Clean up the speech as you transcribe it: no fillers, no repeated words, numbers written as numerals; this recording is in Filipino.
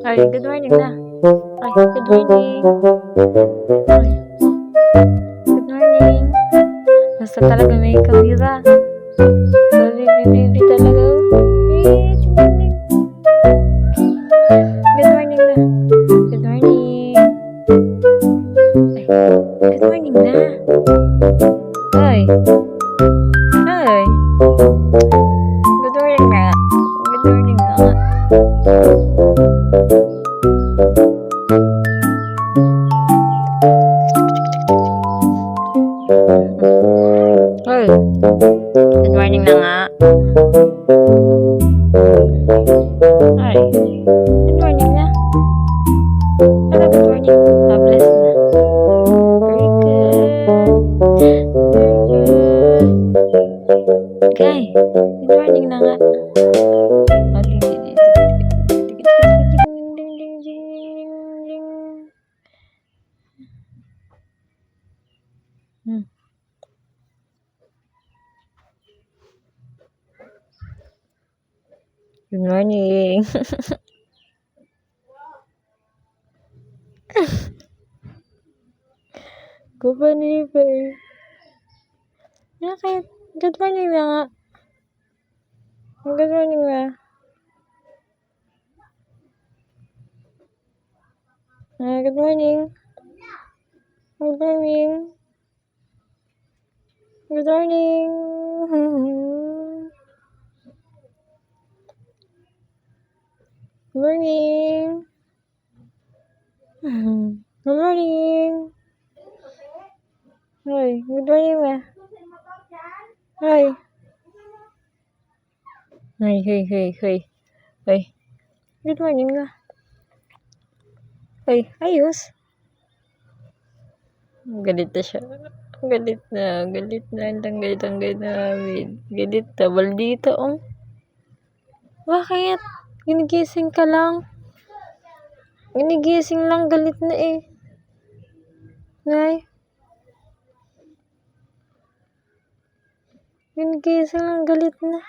Ay, good morning na. Ay, good morning. Ay, good morning. Basta talaga may kamera. Sabi, bibi talaga. Eh, tingnan. Good morning na. Good morning. Ay, good morning na. Ay. Ay. Good morning na. Good morning na. Ay. Good morning na nga. Ay. Good morning na. Hello, good morning. God bless na. Very good. Very good. Okay. Good morning na nga. Good morning. Good morning, babe. Bakit? Good morning na nga. Good morning na. Good morning. Good morning. Good morning. Good morning. Good morning. Hoy, good morning na. Hoy. Hoy. Hoy. Good morning na. Hoy, ayos. Galit na siya. Galit na. Ang tanggay namin. Galit na. Baldita, oh. Bakit? Ginigising ka lang. Ginigising lang. Galit na eh. Nay. Ginigising lang. Galit na.